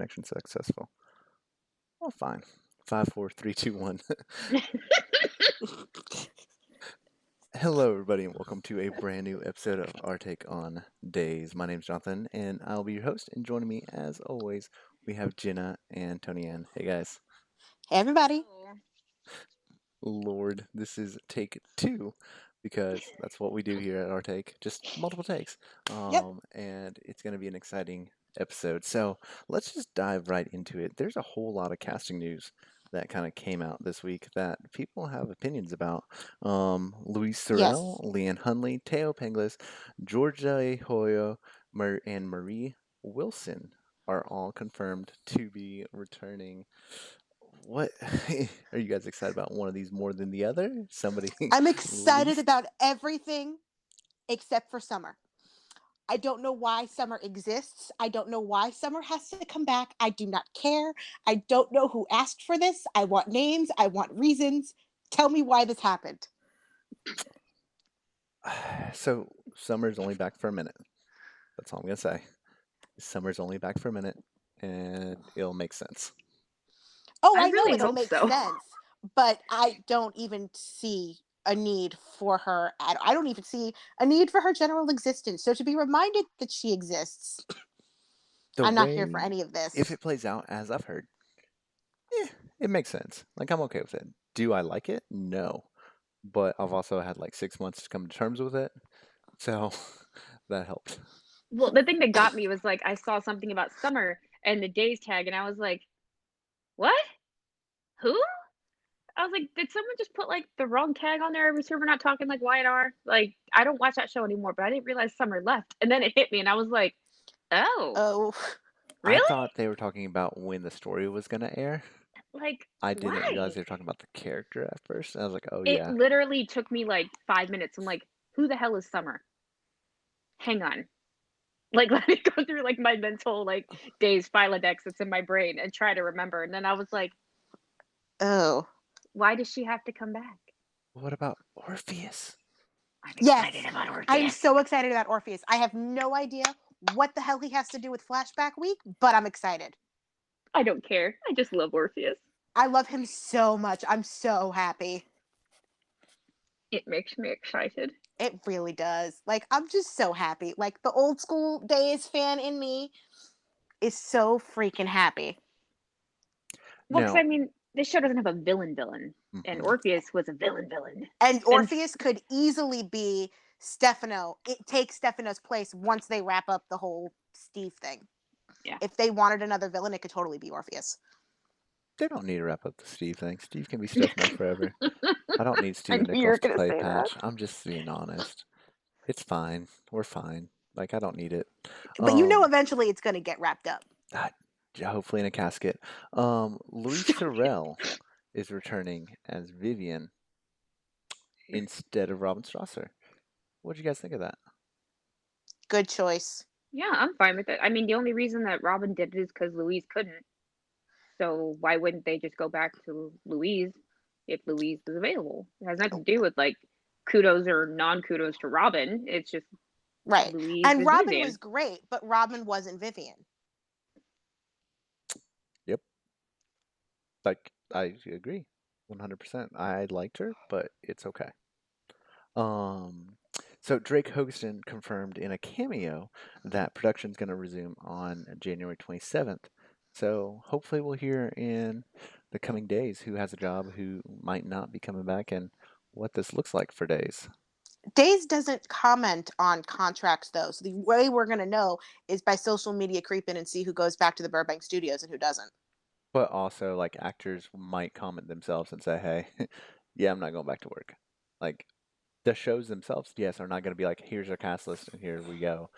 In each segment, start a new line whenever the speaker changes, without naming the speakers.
connection successful. Oh, fine. 5, 4, 3, 2, 1. Hello, everybody, and welcome to a brand new episode of Our Take on Days. My name's Jonathan, and I'll be your host. And joining me, as always, we have Jenna and Tony Ann. Hey, guys.
Hey, everybody.
Oh,
Lord, this is take two because that's what we do here at Our Take, just multiple takes.
Yep.
And it's going to be an exciting episode. So let's just dive right into it. There's a whole lot of casting news that kind of came out this week that people have opinions about. Louise
Yes.
Sorel, Leanne Hunley, Teo Penglis, Georgia Hoyo, and Marie Wilson are all confirmed to be returning. What are you guys excited about? One of these more than the other? Somebody
I'm excited
least?
about everything except for Summer. I don't know why Summer exists. I don't know why Summer has to come back. I do not care. I don't know who asked for this. I want names. I want reasons. Tell me why this happened.
So Summer's only back for a minute. That's all I'm gonna say. Summer's only back for a minute, and it'll make sense.
Oh,
I
I know
really
it'll
hope
make
so.
sense, but I don't even see a need for her. I don't even see a need for her general existence. So to be reminded that she exists,
The
I'm not here for
way,
any of
if
this.
it plays out as I've heard, it makes sense. Like I'm okay with it. Do I like it? No, but I've also had like 6 months to come to terms with it, so that helped.
Well, the thing that got me was like I saw something about summer and the days tag, and I was like, "What? Who?" I was like, "Did someone just put like the wrong tag on there every so we're not talking like YNR?" Like I don't watch that show anymore, but I didn't realize summer left, and then it hit me, and I was like, "Oh,
Oh,
I
really?
thought they were talking about when the story was gonna air.
Like
I didn't realize
why?"
they were talking about the character at first. I was like, oh
It
yeah.
literally took me like 5 minutes. I'm like, "Who the hell is Summer? Hang on." Like let me go through like my mental like days Philodex that's in my brain and try to remember. And then I was like,
oh.
why does she have to come back?
What about Orpheus?
I'm excited
Yes,
about
I'm
Orpheus.
so excited about Orpheus. I have no idea what the hell he has to do with Flashback Week, but I'm excited.
I don't care. I just love Orpheus.
I love him so much. I'm so happy.
It makes me excited.
It really does. Like, I'm just so happy. Like, the old school days fan in me is so freaking happy.
Well, because
Now,
I mean, this show doesn't have a villain, and
mhm.
Orpheus was a villain.
And
And
Orpheus could easily be Stefano. It takes Stefano's place once they wrap up the whole Steve thing.
yeah,
If they wanted another villain, it could totally be Orpheus.
They don't need to wrap up the Steve thing. Steve can be Stefano forever. I don't need
I
Steven
knew you were
Nichols to
gonna
play
say that.
Patch. I'm just being honest. It's fine. We're fine. Like I don't need it.
But you know,
Um,
eventually it's going to get wrapped up.
ah, yeah, hopefully in a casket. Louis Sorel is returning as Vivian instead of Robin Strasser. What do you guys think of that?
Good choice.
Yeah, I'm fine with it. I mean, the only reason that Robin did it is because Louise couldn't. So why wouldn't they just go back to Louise if Louise was available? It has nothing to do with like kudos or non kudos to Robin. It's just
Right.
Louise
And
is
Robin
Vivian.
was great, but Robin wasn't Vivian.
Yep. Like I agree, 100%. I liked her, but it's okay. Um, so Drake Hogestyn confirmed in a cameo that production's going to resume on January 27th. So hopefully we'll hear in the coming days who has a job, who might not be coming back, and what this looks like for days.
Days doesn't comment on contracts though. So the way we're going to know is by social media creeping and see who goes back to the Burbank studios and who doesn't.
But also, like actors might comment themselves and say, "Hey, yeah, I'm not going back to work." Like the shows themselves, yes, are not going to be like, "Here's our cast list and here we go."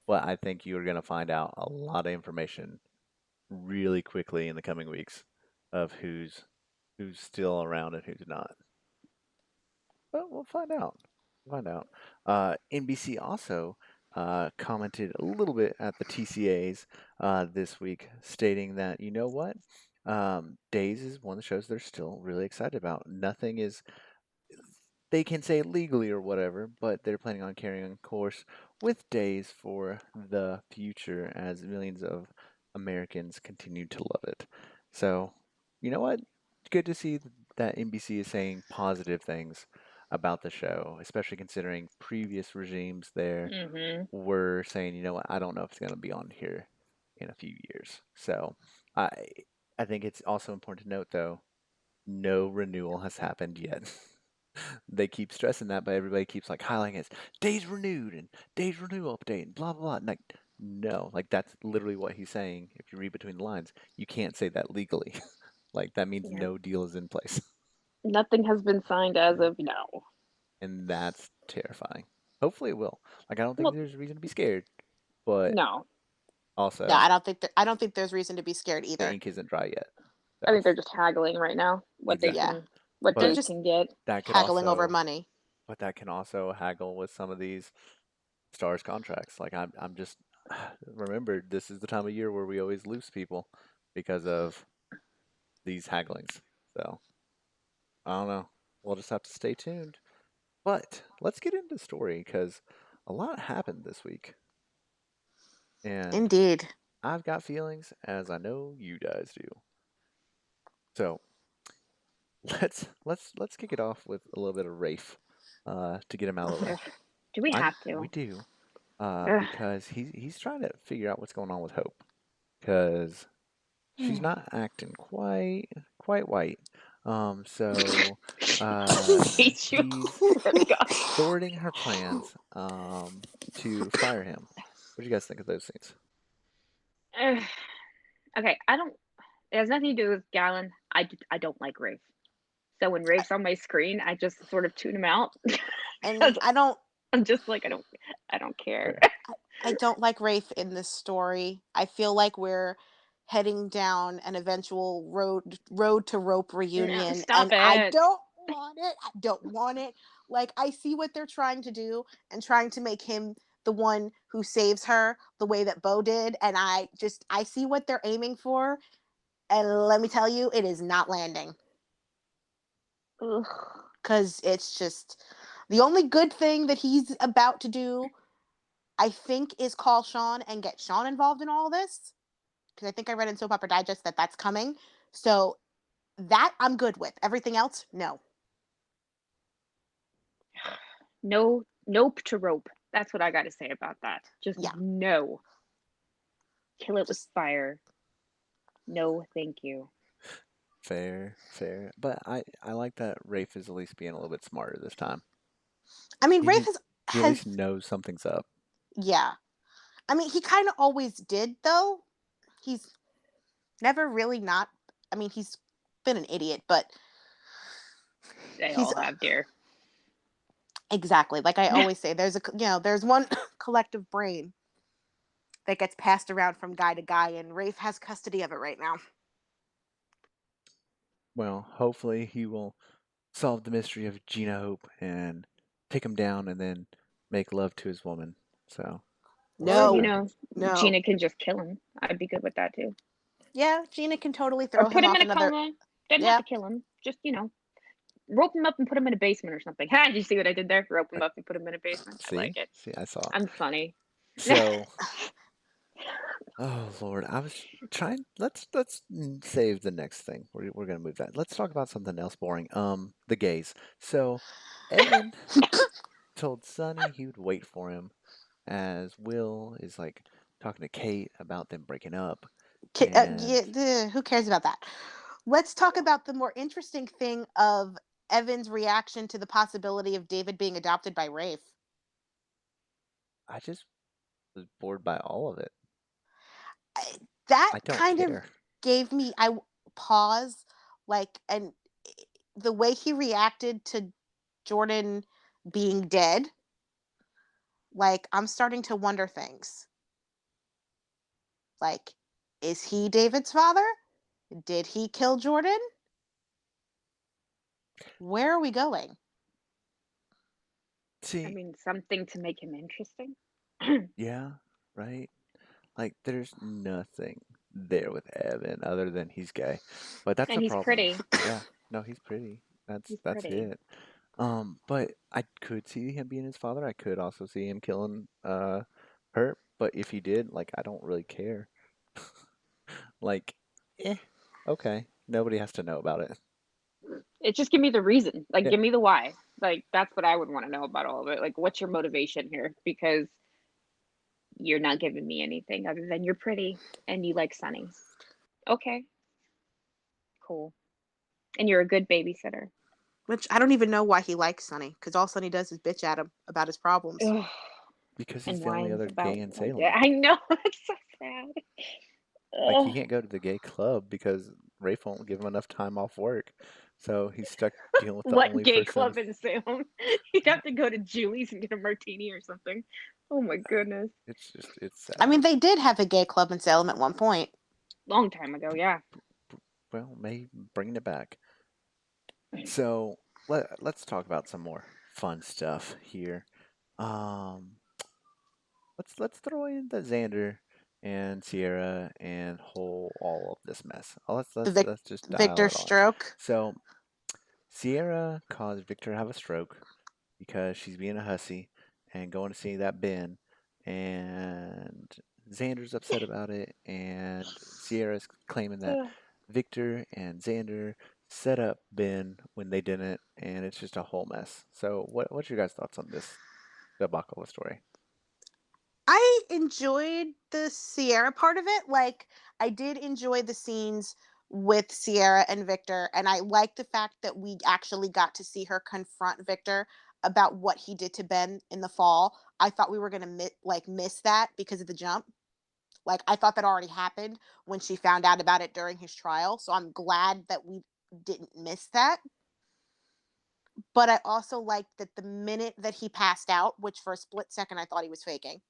But I think you're going to find out a lot of information really quickly in the coming weeks of who's still around and who's not. But we'll find out. We'll find out. NBC also commented a little bit at the TCAs this week, stating that you know what, Days is one of the shows they're still really excited about. Nothing is they can say legally or whatever, but they're planning on carrying on course with Days for the future as millions of Americans continue to love it. So, you know what? Good to see that NBC is saying positive things about the show, especially considering previous regimes there
Hmm.
were saying, you know what, I don't know if it's going to be on here in a few years. So, I I think it's also important to note though, no renewal has happened yet. They keep stressing that, but everybody keeps like highlighting it. Days renewed and days renewal update and blah blah blah. And like, no, like that's literally what he's saying. If you read between the lines, you can't say that legally. Like that means
Yeah.
no deal is in place,
Nothing has been signed as of now.
and that's terrifying. Hopefully it will. Like I don't think
Well,
there's a reason to be scared, but
no.
No,
also
I don't think there's reason to be scared
the
either.
ink isn't dry yet.
I
So
think they're just haggling right now.
Yeah,
What
they're
they
but
just
can get.
that could
haggling over
also
money.
but that can also haggle with some of these stars contracts. Like I'm just remember this is the time of year where we always lose people because of these hagglings. So I don't know. We'll just have to stay tuned. But let's get into the story because a lot happened this week, and
Indeed.
I've got feelings, as I know you guys do. So let's kick it off with a little bit of Rafe, to get him out of the way.
Ugh. Do we have
We
to?
do,
Ugh.
because he's trying to figure out what's going on with Hope, because she's not acting quite white. So
Hate you.
he's
Swear to God.
thwarting her plans to fire him. What do you guys think of those scenes?
Ugh. Okay, I don't. It has nothing to do with Gallon. I don't like Rafe. So when Rafe's on my screen, I just sort of tune him out
And
because
I don't
I'm just like I don't care.
Fair.
I don't like Rafe in this story. I feel like we're heading down an eventual road to rope
No,
reunion,
stop
and I
it.
don't want it. I don't want it. Like, I see what they're trying to do and trying to make him the one who saves her the way that Bo did, and I see what they're aiming for, and let me tell you, it is not landing,
Ugh.
cuz it's just the only good thing that he's about to do, I think, is call Sean and get Sean involved in all this, because I think I read in Soap Opera Digest that that's coming. So that I'm good with. Everything else, no.
No, nope to rope. That's what I got to say about that. Just
Yeah,
no. Kill it with
just
fire. No, thank you.
Fair, fair. But I like that Rafe is at least being a little bit smarter this time.
I mean, Rafe
He
has
he at least
has
knows something's up.
yeah. I mean, he kind of always did though. He's never really not. I mean, he's been an idiot, but
They
he's
all have, dear.
exactly like I always say. There's one collective brain that gets passed around from guy to guy, and Rafe has custody of it right now.
Well, hopefully he will solve the mystery of Gina Hope and take him down and then make love to his woman. So we'll
Or,
see what
No,
happens.
no.
Gina can just kill him. I'd be good with that too.
Yeah, Gina can totally
Or
throw
put
him
him
off
in a
another.
coma. Doesn't have
Yeah,
to kill him. Just, rope him up and put him in a basement or something. Ha! Did you see what I did there? Rope him
I,
up and put him in a basement. I like it.
see, I saw.
I'm funny.
So, oh Lord, I was trying. Let's save the next thing. We're gonna move that. Let's talk about something else boring. The gays. So, Evan told Sonny he would wait for him, as Will is like talking to Kate about them breaking up, and
yeah, who cares about that? Let's talk about the more interesting thing of Evan's reaction to the possibility of David being adopted by Rafe.
I just was bored by all of it.
That
I don't
kind of
care.
gave me I pause, like, and the way he reacted to Jordan being dead, like, I'm starting to wonder things. Like, is he David's father? Did he kill Jordan? Where are we going?
I
See,
mean, something to make him interesting.
yeah, right. Like, there's nothing there with Evan other than he's gay, but that's
And
the
he's
problem.
pretty.
Yeah, no, he's pretty.
He's
That's
pretty.
it. But I could see him being his father. I could also see him killing her. But if he did, like, I don't really care. Like, eh, okay. Nobody has to know about it.
It just give me the reason. Like,
Yeah,
give me the why. Like, that's what I would want to know about all of it. Like, what's your motivation here? Because you're not giving me anything other than you're pretty and you like Sunny. Okay, cool. And you're a good babysitter.
Which I don't even know why he likes Sonny, because all Sonny does is bitch at him about his problems.
Ugh,
because he's
and
the only
whines
other
about
gay in
like
Salem.
that. I know it's so sad.
Like, he
Ugh.
can't go to the gay club because Rafe won't give him enough time off work. So he's stuck dealing with the
What
only
gay
person.
club in Salem? You'd have to go to Julie's and get a martini or something. Oh my goodness.
It's
I mean,
sad.
they did have a gay club in Salem at one point.
Long time ago, yeah.
Well, maybe bringing it back. So let's talk about some more fun stuff here. Um, let's throw in the Xander and Sierra and whole all of this mess.
The Vic-
Let's just dial
Victor
it on.
stroke.
So Sierra caused Victor to have a stroke because she's being a hussy and going to see that Ben, and Xander's upset about it, and Sierra's claiming that
Ugh.
Victor and Xander set up Ben when they didn't, and it's just a whole mess. So, what's your guys' thoughts on this debacle of a story?
I enjoyed the Sierra part of it. Like, I did enjoy the scenes with Sierra and Victor, and I like the fact that we actually got to see her confront Victor about what he did to Ben in the fall. I thought we were gonna miss that because of the jump. Like, I thought that already happened when she found out about it during his trial. So I'm glad that we didn't miss that. But I also liked that the minute that he passed out, which for a split second I thought he was faking,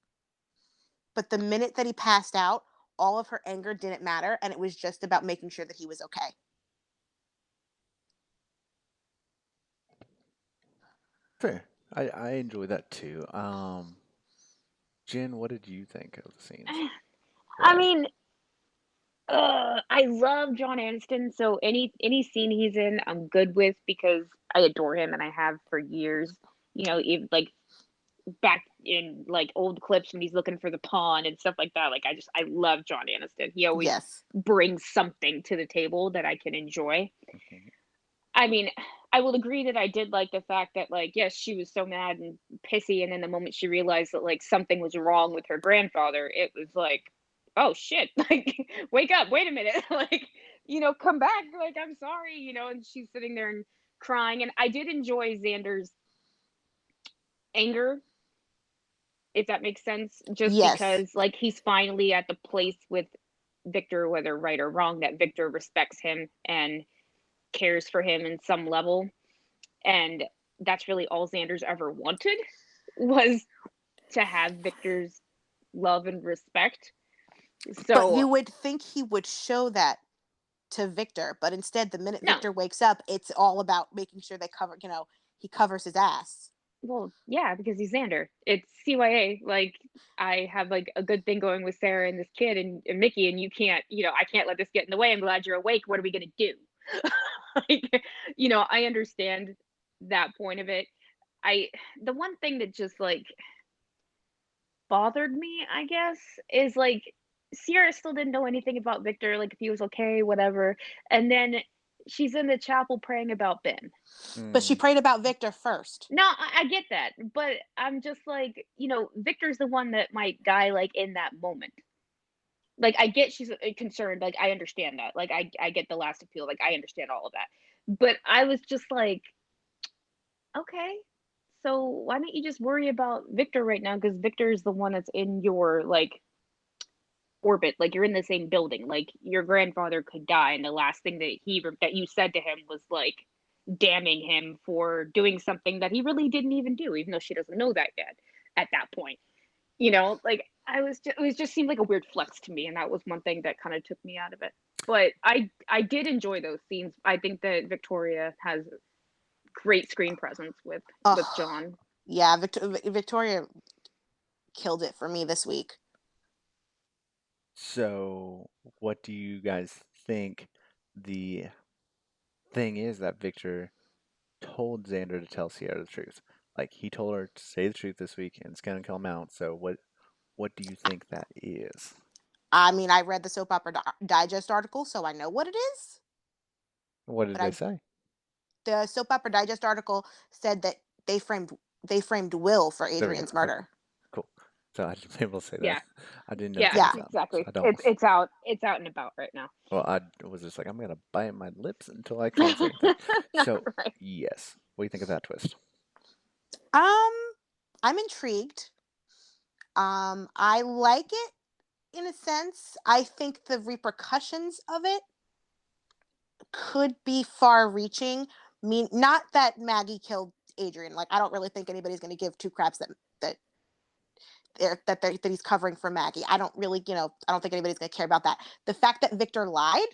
but the minute that he passed out, all of her anger didn't matter. And it was just about making sure that he was okay.
Fair. I enjoy that too. Jen, what did you think of the scenes?
I
Why?
mean, I love John Aniston, so any scene he's in, I'm good with because I adore him and I have for years. You know, even like back in like old clips when he's looking for the pawn and stuff like that. Like I love John Aniston. He always
Yes.
brings something to the table that I can enjoy.
Mhm.
I mean, I will agree that I did like the fact that like yes, she was so mad and pissy, and then the moment she realized that like something was wrong with her grandfather, it was like, oh shit, like wake up, wait a minute, like come back, like I'm sorry, and she's sitting there and crying, and I did enjoy Xander's anger, if that makes sense, just
Yes.
because like he's finally at the place with Victor, whether right or wrong, that Victor respects him and cares for him in some level. And that's really all Xander's ever wanted was to have Victor's love and respect.
But
So
you would think he would show that to Victor. But instead, the minute
no,
Victor wakes up, it's all about making sure they cover, he covers his ass.
well, yeah, because he's Xander. It's CYA. Like I have like a good thing going with Sarah and this kid and Mickey, and you can't, I can't let this get in the way. I'm glad you're awake. What are we gonna do? Like, I understand that point of it. I the one thing that just like bothered me, I guess, is like Sierra still didn't know anything about Victor, like if he was okay, whatever. And then she's in the chapel praying about Ben.
But she
Mm,
prayed about Victor first.
No, I get that, but I'm just like, Victor's the one that might die like in that moment. Like I get she's concerned, like I understand that. Like I get the last appeal, like I understand all of that. But I was just like, okay. So why don't you just worry about Victor right now because Victor is the one that's in your like orbit, like you're in the same building, like your grandfather could die and the last thing that you said to him was like damning him for doing something that he really didn't even do, even though she doesn't know that yet at that point. Like it was just seemed like a weird flex to me, and that was one thing that kind of took me out of it. But I did enjoy those scenes. I think that Victoria has great screen presence with
Oh,
John.
yeah. Victoria killed it for me this week.
so, what do you guys think the thing is that Victor told Xander to tell Sierra the truth? Like, he told her to say the truth this week and it's gonna come out. So what do you think that is?
I mean, I read the Soap Opera Digest article, so I know what it is.
What did
But
they
I
say?
the Soap Opera Digest article said that they framed they framed Will for
There we go.
Adrian's
Okay,
murder.
cool. So I didn't be able to say that.
Yeah.
I didn't know
Yeah,
Yeah.
things out, so
exactly.
I don't.
It's out. It's out and about right now.
Well, I was just like, I'm gonna bite my lips until I can't say anything. So
Right.
yes, what do you think of that twist?
Um, I'm intrigued. I like it in a sense. I think the repercussions of it could be far reaching. Mean not that Maggie killed Adrian. Like I don't really think anybody's going to give two craps that that he's covering for Maggie. I don't really, I don't think anybody's going to care about that. The fact that Victor lied,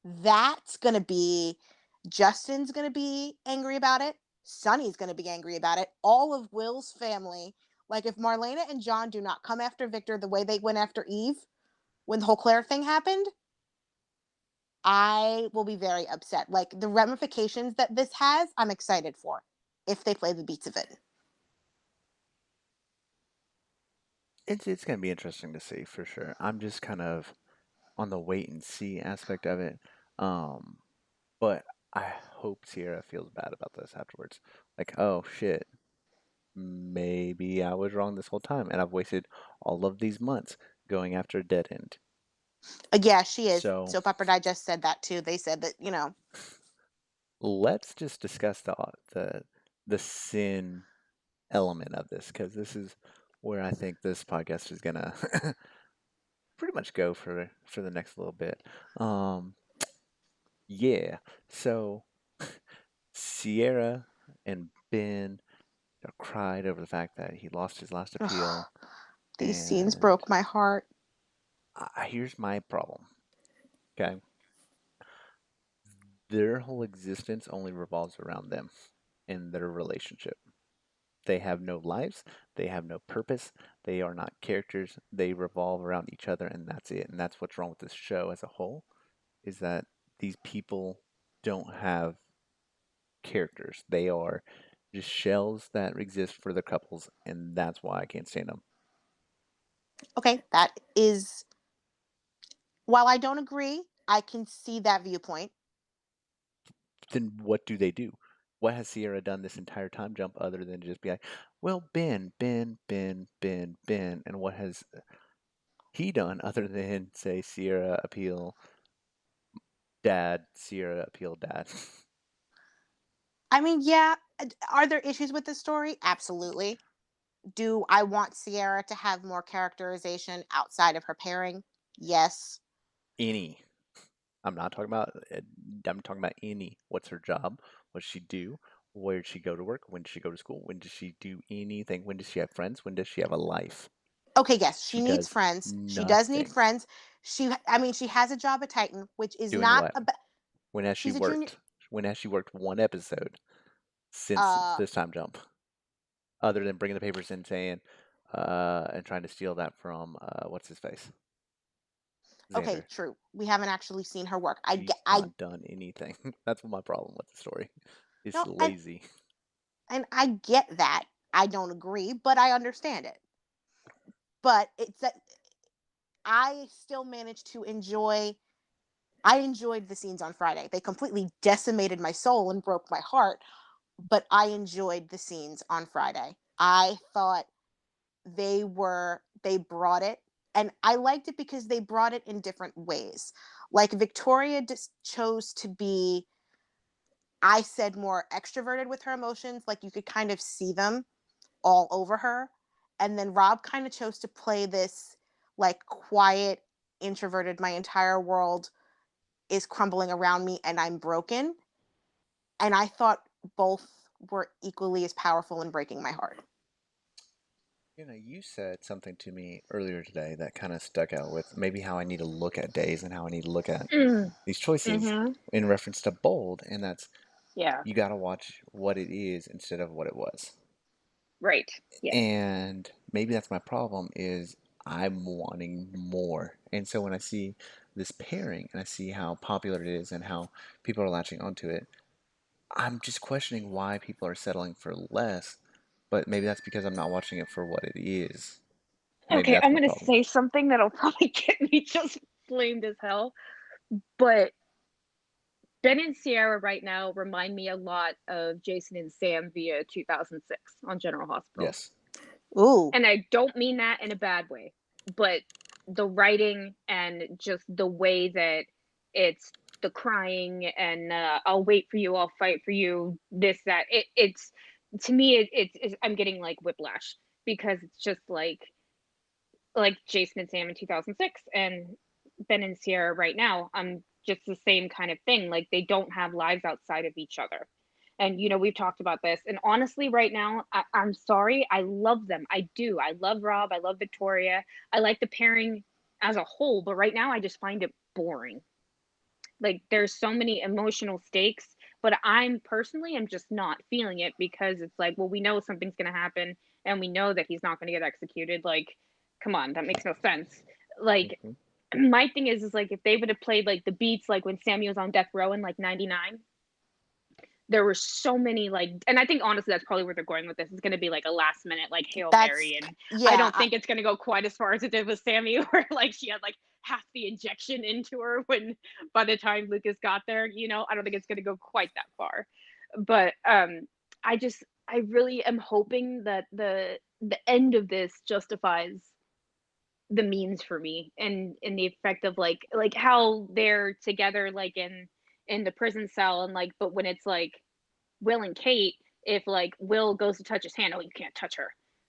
that's going to be Justin's going to be angry about it. Sonny's going to be angry about it. All of Will's family, like if Marlena and John do not come after Victor the way they went after Eve when the whole Claire thing happened, I will be very upset. Like the ramifications that this has, I'm excited for if they play the beats of it.
It's gonna be interesting to see for sure. I'm just kind of on the wait and see aspect of it. Um, but I hope Sierra feels bad about this afterwards. Like, oh shit, maybe I was wrong this whole time, and I've wasted all of these months going after a dead end.
Yeah, she is.
So
Soap Opera Digest said that too. They said that,
let's just discuss the sin element of this, because this is where I think this podcast is gonna pretty much go for the next little bit. Um, yeah. So Sierra and Ben cried over the fact that he lost his last
ugh,
appeal,
these scenes
and
broke my heart.
here's my problem. Okay, their whole existence only revolves around them and their relationship. They have no lives, they have no purpose, they are not characters, they revolve around each other, and that's it. And that's what's wrong with this show as a whole, is that these people don't have characters. They are just shells that exist for the couples, and that's why I can't stand them.
Okay, that is, while I don't agree, I can see that viewpoint.
Then what do they do? What has Sierra done this entire time jump other than just be like, well, Ben, Ben, Ben, Ben, Ben, and what has he done other than say Sierra appeal dad, Sierra appeal dad?
I mean, yeah, are there issues with this story? Absolutely. Do I want Sierra to have more characterization outside of her pairing? Yes.
Any. I'm not talking about. I'm talking about any. What's her job? What does she do? Where did she go to work? When did she go to school? When does she do anything? When does she have friends? When does she have a life?
Okay, yes, she
She
needs
does
friends. She does need
nothing.
friends. I mean, she has a job at Titan, which is
Doing
not
what?
about.
When has she
She's a junior.
worked? When has she worked one episode since
Uh,
this time jump? Other than bringing the papers in saying, and trying to steal that from, what's his face?
okay,
Xander.
true. We haven't actually seen her work.
She's not done anything. That's my problem with the story. It's
No,
lazy.
and I get that. I don't agree, but I understand it. But it's that I still managed to enjoy. I enjoyed the scenes on Friday. They completely decimated my soul and broke my heart, but I enjoyed the scenes on Friday. I thought they brought it, and I liked it because they brought it in different ways. Like Victoria just chose to be, I said, more extroverted with her emotions, like you could kind of see them all over her. And then Rob kind of chose to play this like quiet, introverted, my entire world is crumbling around me and I'm broken. And I thought both were equally as powerful in breaking my heart.
You said something to me earlier today that kind of stuck out with maybe how I need to look at days and how I need to look at
Mm.
these choices
Mm-hmm.
in reference to bold, and that's
Yeah.
you got to watch what it is instead of what it was.
Right. Yes.
And maybe that's my problem is I'm wanting more. And so when I see this pairing and I see how popular it is and how people are latching onto it, I'm just questioning why people are settling for less. But maybe that's because I'm not watching it for what it is.
Okay,
that's
I'm
my
gonna
problem.
say something that'll probably get me just flamed as hell, but Ben and Sierra right now remind me a lot of Jason and Sam via 2006 on General Hospital.
Yes.
Ooh.
And I don't mean that in a bad way, but the writing and just the way that it's the crying and I'll wait for you, I'll fight for you, this that it's to me it's I'm getting like whiplash because it's just like Jason and Sam in 2006 and Ben and Sierra right now. I'm just the same kind of thing. Like they don't have lives outside of each other. And we've talked about this. And honestly, right now, I'm sorry. I love them. I do. I love Rob. I love Victoria. I like the pairing as a whole. But right now, I just find it boring. Like there's so many emotional stakes. But I'm personally, I'm just not feeling it because it's like, well, we know something's going to happen, and we know that he's not going to get executed. Like, come on, that makes no sense. Like
Hmm.
my thing is like if they would have played like the beats like when Sammy was on death row in like 99, there were so many like, and I think honestly that's probably where they're going with this. It's going to be like a last minute like Hail
That's
Mary, and I
yeah.
don't think it's going to go quite as far as it did with Sammy where like she had like half the injection into her when by the time Lucas got there. I don't think it's going to go quite that far, but I really am hoping that the end of this justifies the means for me, and in the effect of like how they're together like in the prison cell, and like but when it's like Will and Kate, if like Will goes to touch his hand, oh, you can't touch her,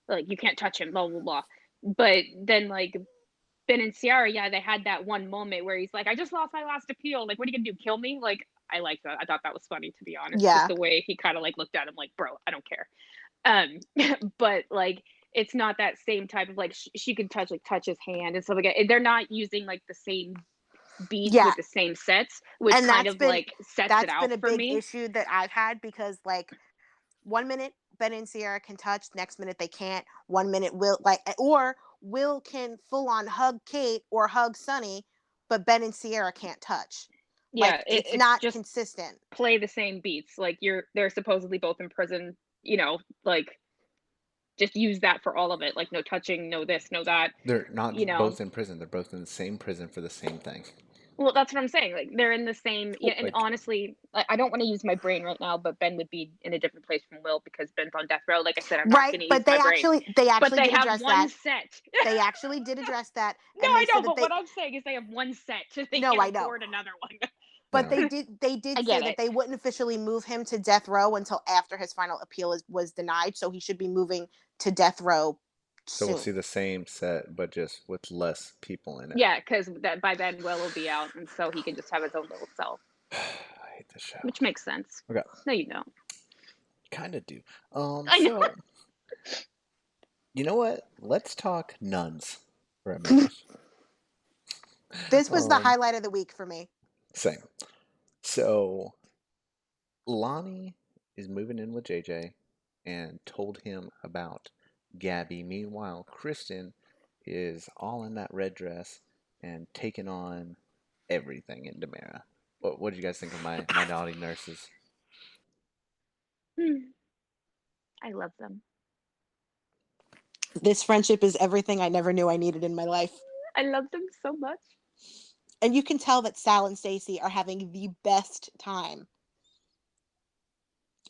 like you can't touch him, blah blah blah. But then like Ben and Ciara, yeah, they had that one moment where he's like, I just lost my last appeal, like what are you gonna do, kill me? Like I like that. I thought that was funny, to be honest, just
Yeah.
the way he kind of like looked at him like, bro, I don't care. But like it's not that same type of like she could touch his hand and stuff like that. They're not using like the same beats
Yeah.
with the same sets, which
And
kind of like sets it
that's been
out
a
for
big
me.
issue that I've had because like 1 minute Ben and Sierra can touch, next minute they can't. 1 minute Will or Will can full on hug Kate or hug Sonny, but Ben and Sierra can't touch.
Yeah,
Like it's
it's
not
just
consistent.
play the same beats. Like they're supposedly both in prison, like just use that for all of it. Like no touching, no this, no that,
They're not
you know.
both in prison. They're both in the same prison for the same thing.
Well, that's what I'm saying. Like they're in the same. Yeah, and
Like,
honestly, I don't want to use my brain right now, but Ben would be in a different place from Will because Ben's on death row. Like I said, I'm not
Right,
going to use
but
my
they
brain.
actually they
But
actually
they
did
have
address
one
that.
set.
They actually did address that,
No,
and they
I know,
said that
but
they
what I'm saying is they have one set, so they
no,
can't
I know.
afford another one.
But
yeah.
they
I
did say
get
that
it.
they wouldn't officially move him to death row until after his final appeal was denied, so he should be moving to death row
So we'll
soon.
see the same set, but just with less people in it.
Yeah, because that by then Will will be out, and so he can just have his own little self,
I hate this show.
which makes sense.
Okay,
No, you don't.
kind of do.
I know.
So you know what? Let's talk nuns for a minute.
This was the
Um,
highlight of the week for me.
Same. So Lonnie is moving in with JJ and told him about Gabby. Meanwhile, Kristen is all in that red dress and taking on everything in Demera. What did you guys think of my naughty nurses?
I love them.
This friendship is everything I never knew I needed in my life.
I love them so much.
And you can tell that Sal and Stacy are having the best time.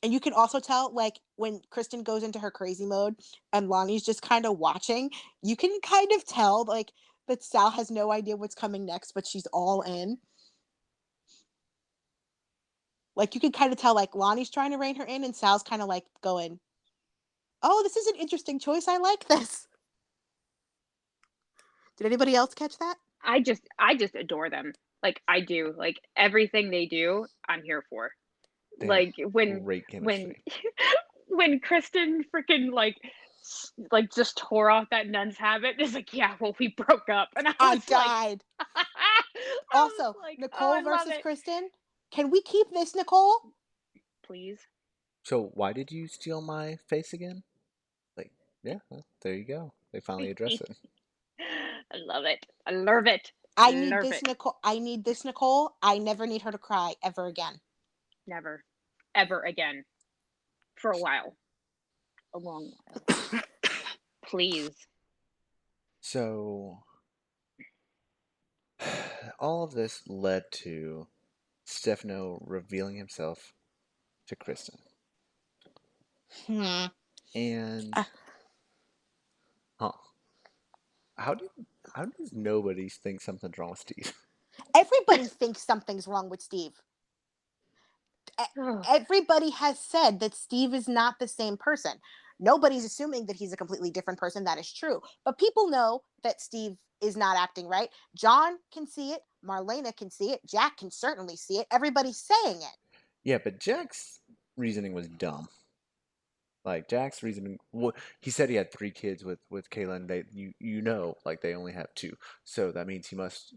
And you can also tell, like, when Kristen goes into her crazy mode and Lonnie's just kind of watching, you can kind of tell, like, that Sal has no idea what's coming next, but she's all in. Like, you can kind of tell, like, Lonnie's trying to rein her in, and Sal's kind of, like, going, oh, this is an interesting choice. I like this. Did anybody else catch that?
I just adore them. Like I do. Like everything they do, I'm here for.
They have
Like when
great
when
chemistry.
when Kristen freaking like just tore off that nun's habit. It's like, yeah, well, we broke up, and I
I
was like,
died.
I was
Also,
like, oh,
Nicole
I love
versus
it.
Kristen. Can we keep this, Nicole?
Please.
So why did you steal my face again? Like, yeah, well, there you go. They finally address it.
I love it. I love it.
I need
Love
this,
it.
Nicole. I need this, Nicole. I never need her to cry ever again.
Never, ever again. For a while. A long while. Please.
So all of this led to Stefano revealing himself to Kristen.
Hmm.
And
Uh,
huh, how do how does nobody think something's wrong with Steve?
Everybody thinks something's wrong with Steve. E-
Oh,
Everybody has said that Steve is not the same person. Nobody's assuming that he's a completely different person. That is true. But people know that Steve is not acting right. John can see it. Marlena can see it. Jack can certainly see it. Everybody's saying it.
Yeah, but Jack's reasoning was dumb. Like Jack's reasoning, he said he had 3 kids with Kayla, and like they only have 2, so that means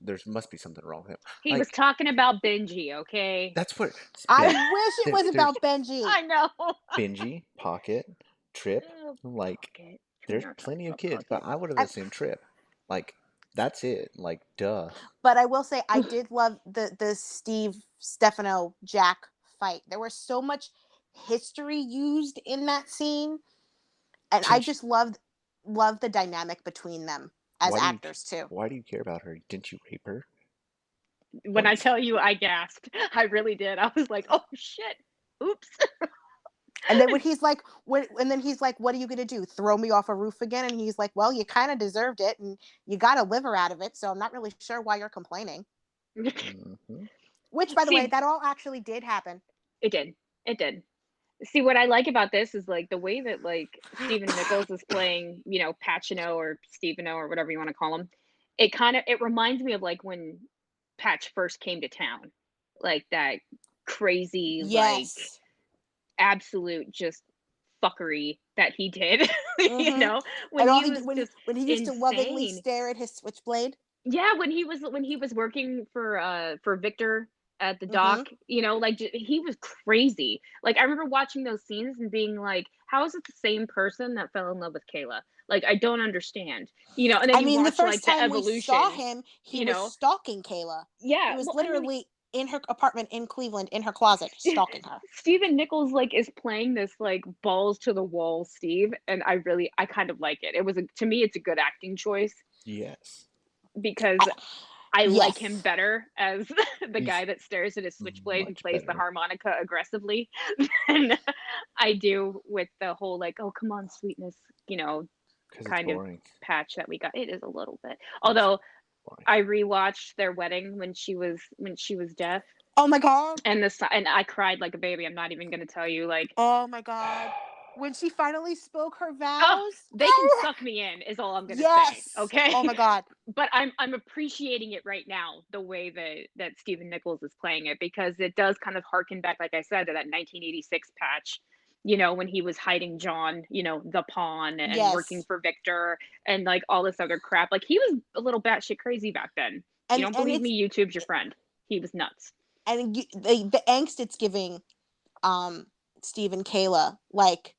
there must be something wrong with him.
he was
Like
talking about Benji, okay?
that's what
I
Ben,
wish it was
there's
about Benji.
I know.
Benji, Pocket, Trip.
Oh,
Like
Pocket. Can we
there's
not talk
plenty of
about
kids, but
Pocket?
I would have
I,
assumed Trip. Like that's it. Like duh.
but I will say I did love the Steve Stefano Jack fight. There was so much history used in that scene, and I
Didn't you,
just loved the dynamic between them as
why do you
actors too.
why do you care about her? Didn't you rape her?
When
That
I
was
tell you I gasped, I really did. I was like, "Oh shit. Oops."
And then and then he's like, "What are you gonna do? Throw me off a roof again?" And he's like, "Well, you kind of deserved it, and you got a liver out of it, so I'm not really sure why you're complaining."
hmm
Which, by the way,
See,
that all actually did happen.
it did. It did. See, what I like about this is like the way that like Stephen Nichols is playing, Pacino or Steveno or whatever you want to call him. It reminds me of like when Patch first came to town. Like that crazy, like
Yes.
absolute just fuckery that he did,
Mm-hmm.
when
And all
he
he
was
when
just
when he used to lovingly
insane.
stare at his switchblade.
Yeah, when he was working for Victor at the
Mm-hmm.
dock, like he was crazy. Like I remember watching those scenes and being like, "How is it the same person that fell in love with Kayla? Like I don't understand." And then
I
you
mean, the
watch
first
like the
time we saw
evolution.
him, he
You
was
know,
stalking Kayla. He
yeah.
was
Well, I mean,
literally in her apartment in Cleveland, in her closet, stalking her.
Stephen Nichols like is playing this like balls to the wall Steve, and I kind of like it. To me, it's a good acting choice
Yes.
because
I,
I like him
yes.
better as the
He's
guy that stares at his switchblade and
much
plays the
better
harmonica aggressively than I do with the whole like, "Oh, come on, sweetness,"
because it's
kind of
boring.
patch that we got. It is a little bit.
It's
Although
boring.
I rewatched their wedding when she was deaf,
Oh my god.
and I cried like a baby. I'm not even gonna tell you like,
Oh my god. When she finally spoke her
oh,
vows.
they can
Oh,
suck me in is all I'm gonna say.
yes. Oh
Okay.
my god.
But I'm appreciating it right now, the way that Stephen Nichols is playing it, because it does kind of harken back, like I said, to that 1986 patch, when he was hiding John, the pawn and working
Yes.
for Victor and like all this other crap. Like he was a little batshit crazy back then. You don't
And
believe
it's
me? YouTube's your friend. He was nuts.
the angst it's giving um Steve and Kayla, like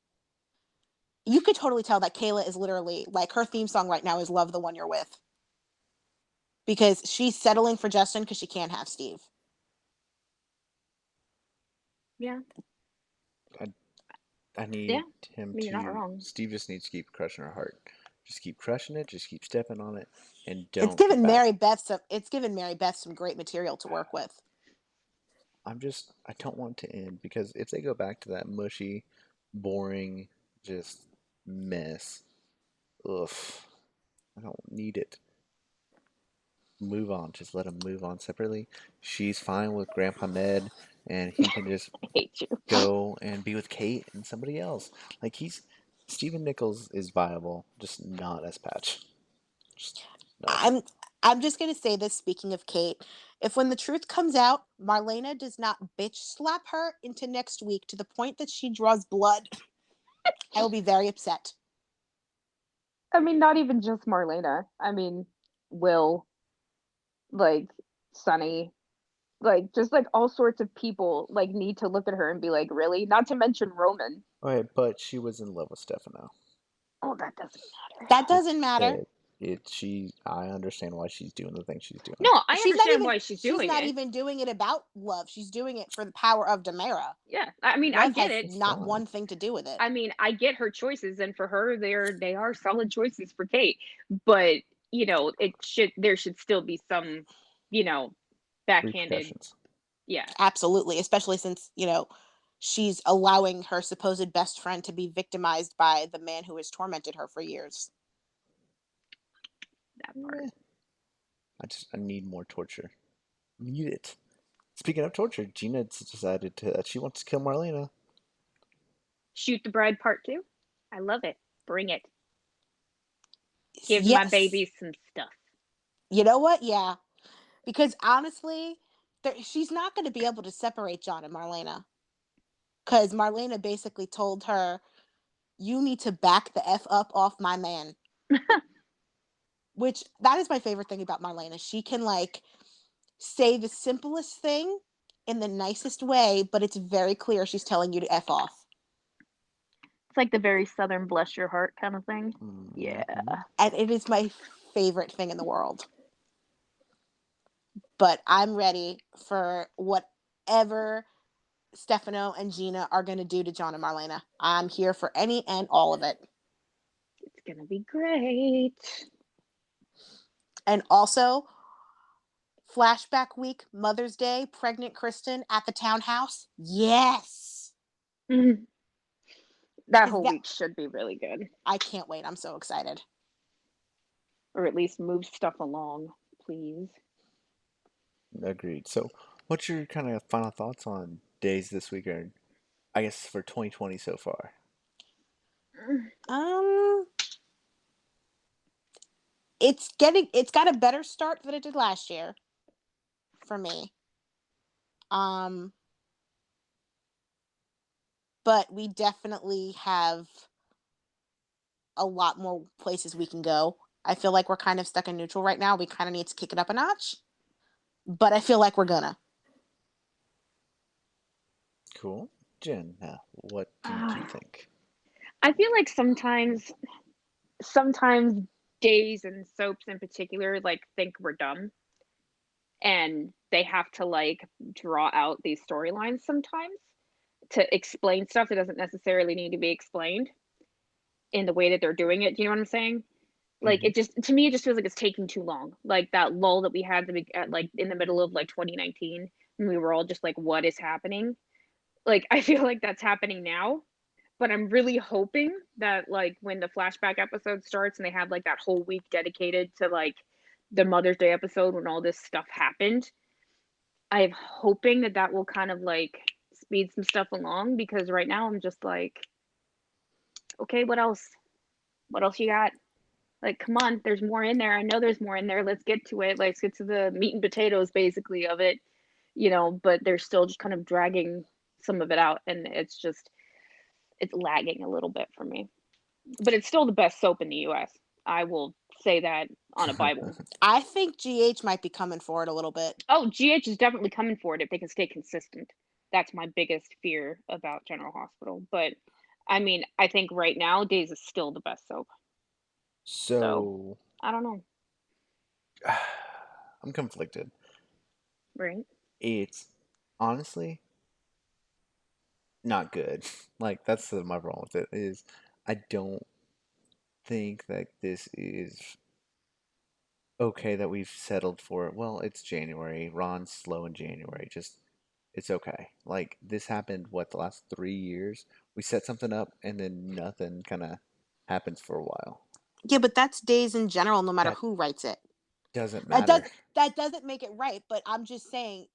you could totally tell that Kayla is literally like her theme song right now is Love the One You're With, because she's settling for Justin because she can't have Steve.
Yeah.
I I
Yeah.
need
I
him
mean, you're not
to.
wrong.
Steve just needs to keep crushing her heart. Just keep crushing it. Just keep stepping on it, and
It's
don't get
given
back.
Mary Beth some great material to work with.
I don't want to end because if they go back to that mushy, boring, just mess, ugh, I don't need it. Move on. Just let them move on separately. She's fine with Grandpa Ned, and he can just
I hate you.
go and be with Kate and somebody else. Like Stephen Nichols is viable, just not as Patch. Just no.
I'm I'm just gonna say this, speaking of Kate. If when the truth comes out, Marlena does not bitch slap her into next week to the point that she draws blood, I will be very upset.
I mean, not even just Marlena. I mean, Will, like Sunny, like just like all sorts of people like need to look at her and be like, really? Not to mention Roman.
Okay, but she was in love with Stefano.
Oh, that doesn't matter.
That
It's
doesn't matter.
I understand why she's doing the thing she's doing.
No, I
She's not
understand
even
why she's
she's
doing
not
it.
even doing it about love. She's doing it for the power of Damara.
Yeah, I mean, I
Love
get
has
it.
It's
not
fine.
one thing to do with it.
I mean, I get her choices, and for her, they are solid choices for Kate. But there should still be some, you know, backhanded,
Repercussions.
yeah.
Absolutely, especially since, she's allowing her supposed best friend to be victimized by the man who has tormented her for years.
That part.
Eh, I need more torture. Need it. Speaking of torture, Gina decided that she wants to kill Marlena.
Shoot the Bride Part 2. I love it. Bring it. Give my
Yes.
baby some stuff.
You know what? Yeah. Because honestly, she's not going to be able to separate John and Marlena. Because Marlena basically told her, you need to back the F up off my man. Which, that is my favorite thing about Marlena. She can, say the simplest thing in the nicest way, but it's very clear she's telling you to F off.
It's like the very Southern bless your heart kind of thing. Yeah.
And it is my favorite thing in the world. But I'm ready for whatever Stefano and Gina are going to do to John and Marlena. I'm here for any and all of it.
It's going to be great.
And also, flashback week, Mother's Day, pregnant Kristen at the townhouse. Yes.
Mm-hmm. That
'Cause
whole week should be really good.
I can't wait. I'm so excited.
Or at least move stuff along, please.
Agreed. So, what's your kind of final thoughts on days this week, or I guess for 2020 so far?
It's got a better start than it did last year for me. But we definitely have a lot more places we can go. I feel like we're kind of stuck in neutral right now. We kind of need to kick it up a notch, but I feel like we're gonna.
Cool. Jen, what do you think?
I feel like sometimes days and soaps in particular think we're dumb, and they have to draw out these storylines sometimes to explain stuff that doesn't necessarily need to be explained in the way that they're doing it. Do you know what I'm saying?
Mm-hmm.
It just, to me, it just feels like it's taking too long. Like that lull that we had in the middle of 2019, and we were all just like, what is happening? I feel like that's happening now, but I'm really hoping that when the flashback episode starts and they have that whole week dedicated to the Mother's Day episode when all this stuff happened, I'm hoping that that will kind of speed some stuff along, because right now I'm just like, okay, what else? What else you got? Come on, there's more in there. I know there's more in there. Let's get to it. Let's get to the meat and potatoes basically of it, but they're still just kind of dragging some of it out, and it's lagging a little bit for me. But it's still the best soap in the US. I will say that on a Bible.
I think GH might be coming for it a little bit.
Oh, GH is definitely coming for it if they can stay consistent. That's my biggest fear about General Hospital. But I mean, I think right now Days is still the best soap. So I don't know.
I'm conflicted.
Right.
It's honestly not good. That's my problem with it is I don't think that this is okay that we've settled for it. Well, it's January. Ron's slow in January. Just it's okay. This happened the last 3 years? We set something up and then nothing kind of happens for a while.
Yeah, but that's Days in general, no matter
That
who writes it.
doesn't
That
matter.
doesn't make it right, but I'm just saying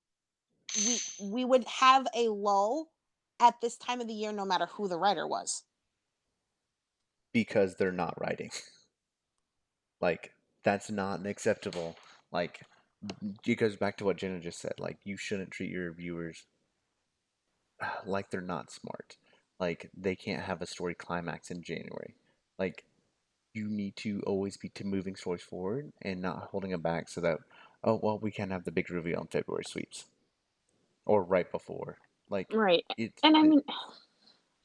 we would have a lull at this time of the year no matter who the writer was.
Because they're not writing. That's not acceptable. It goes back to what Jenna just said. You shouldn't treat your viewers like they're not smart. They can't have a story climax in January. You need to always be moving stories forward and not holding them back so that, oh, well, we can have the big reveal in February sweeps or right before.
Right. And I mean,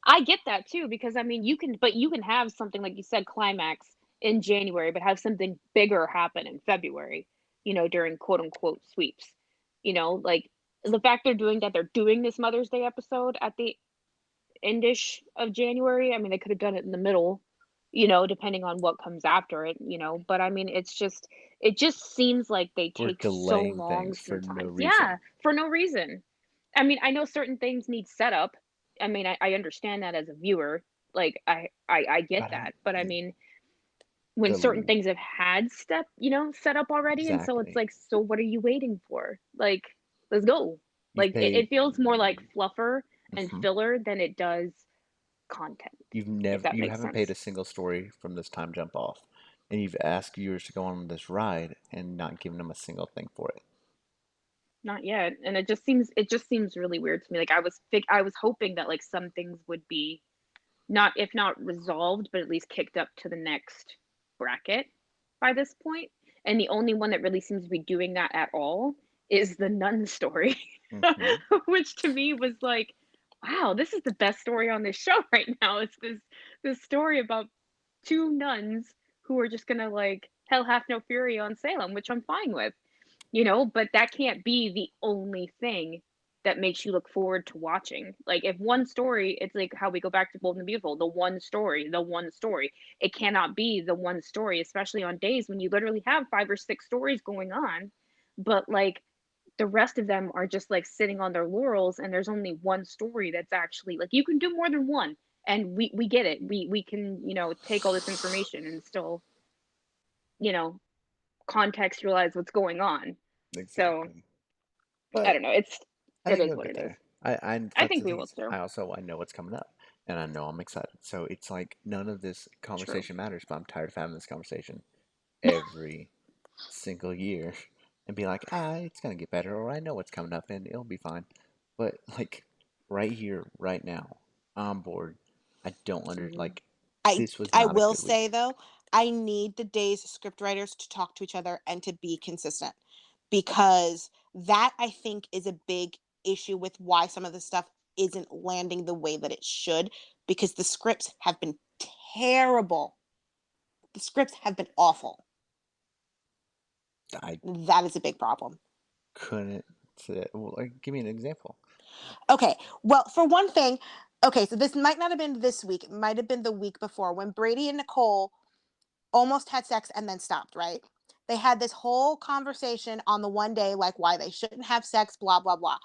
I get that too, because I mean, you can have something like you said, climax in January, but have something bigger happen in February, during quote unquote sweeps. The fact they're doing this Mother's Day episode at the endish of January. I mean, they could have done it in the middle, depending on what comes after it. But I mean, it just seems like they
We're
take so
delaying
long
things for no
sometimes.
reason.
Yeah, for no reason. I mean, I know certain things need setup. I mean, I understand that as a viewer. Like I get
I don't
that. But I mean, when certain
the
things have had set up already, and so it's
exactly.
like, so what are you waiting for? Like, let's go.
You've
Like it
paid.
feels more like fluffer and
Mhm.
filler than it does content, if that
You
makes
haven't paid
sense.
a single story from this time jump off, and you've asked viewers to go on this ride and not given them a single thing for it.
Not yet, and it just seems really weird to me. Like I was hoping that like some things would be not, if not resolved, but at least kicked up to the next bracket by this point. And the only one that really seems to be doing that at all is the nun story,
Hmm.
which to me was like, wow, this is the best story on this show right now. It's this story about two nuns who are just gonna like hell hath no fury on Salem, which I'm fine with. But that can't be the only thing that makes you look forward to watching. Like if one story, it's like how we go back to Bold and the Beautiful, the one story, the one story. It cannot be the one story, especially on days when you literally have 5 or 6 stories going on, but like the rest of them are just like sitting on their laurels, and there's only one story that's actually like, you can do more than one, and we get it. We can, take all this information and still, you know, contextualize what's going on. So
Exactly.
I
But
don't know.
I
It
think
is
we'll
what
get
it is.
there. I
I
that's
think
the
we
thing
will
is
too.
I know what's coming up, and I know I'm excited. So it's like none of this
True.
conversation matters, but I'm tired of having this conversation every single year and be like, it's gonna get better, or I know what's coming up and it'll be fine. But like right here, right now, I'm bored. I don't under
Mhm.
like
I
this was
I
not a
will
good
say
week.
though, I need the day's scriptwriters to talk to each other and to be consistent, because that I think is a big issue with why some of the stuff isn't landing the way that it should, because the scripts have been terrible. The scripts have been awful.
I
That is a big problem.
couldn't say, well, like, give me an example.
Okay. Well, for one thing, okay, so this might not have been this week. It might have been the week before when Brady and Nicole almost had sex and then stopped, right? They had this whole conversation on the one day, like why they shouldn't have sex, blah, blah, blah.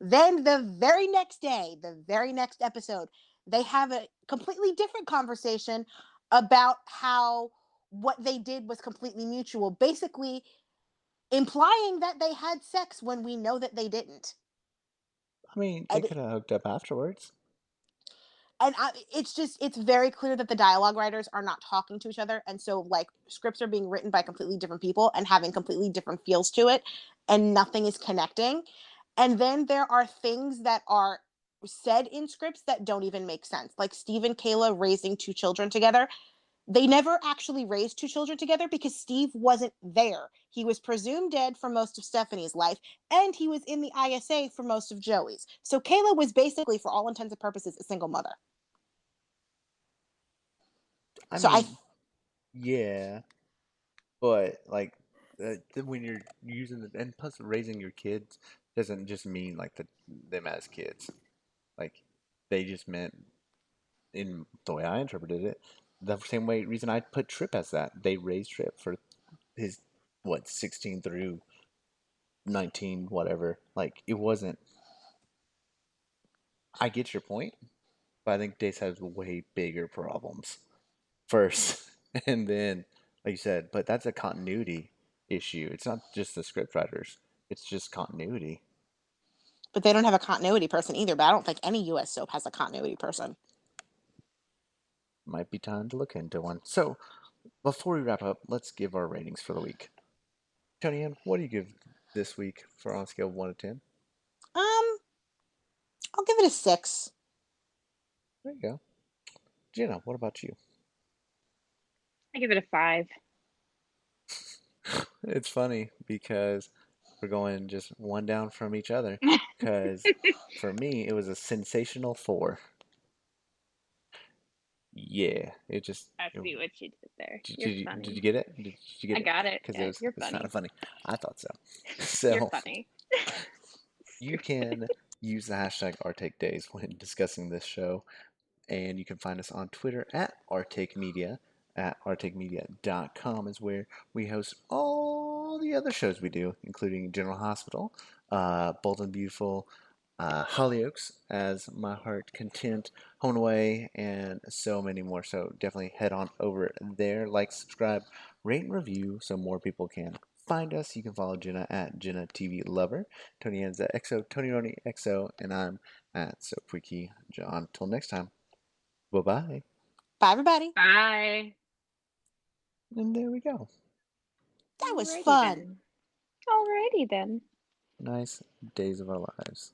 Then the very next day, the very next episode, they have a completely different conversation about how what they did was completely mutual, basically implying that they had sex when we know that they didn't.
I mean, they
And
could have hooked up afterwards.
it's very clear that the dialogue writers are not talking to each other, and so like scripts are being written by completely different people and having completely different feels to it, and nothing is connecting. And then there are things that are said in scripts that don't even make sense, like Steve and Kayla raising two children together. They never actually raised two children together because Steve wasn't there. He was presumed dead for most of Stephanie's life, and he was in the ISA for most of Joey's. So Kayla was basically, for all intents and purposes, a single mother.
I
So I
mean, yeah, but like when you're using the, and plus raising your kids doesn't just mean like them as kids. Like they just meant, in the way I interpreted it, the same way reason I put Trip as that. They raised Trip for his what 16 through 19 whatever. Like it wasn't. I get your point, but I think Dace has way bigger problems first, and then like you said, but that's a continuity issue. It's not just the script writers. It's just continuity.
But they don't have a continuity person either. But I don't think any US soap has a continuity person.
Might be time to look into one. So before we wrap up, let's give our ratings for the week. Tony M, what do you give this week for on a scale of 1 to 10?
Um, I'll give it a 6.
There you go. Jenna, what about you?
I give it a 5.
It's funny because we're going just one down from each other. Because for me, it was a sensational 4. Yeah, it just.
I see what you did there. You're
Did you
funny.
get it? Did you
I
get it?
got it.
Because
Yeah, you're
it's kind of
funny.
funny. I thought so.
You're
So
funny.
you can use the hashtag #OurTakeDays when discussing this show, and you can find us on Twitter at OurTakeMedia. at rtakemedia.com is where we host all the other shows we do, including General Hospital, Bold and Beautiful, Hollyoaks, As My Heart Content, Home and Away, and so many more. So definitely head on over there, like, subscribe, rate, and review so more people can find us. You can follow Jenna at Jenna TV Lover, Tony Ann's at XO, Tony Roney XO, and I'm at So Freaky John. Till next time, bye bye.
Bye, everybody.
Bye.
And there we go.
That was
Alrighty
fun.
then. Alrighty then.
Nice days of our lives.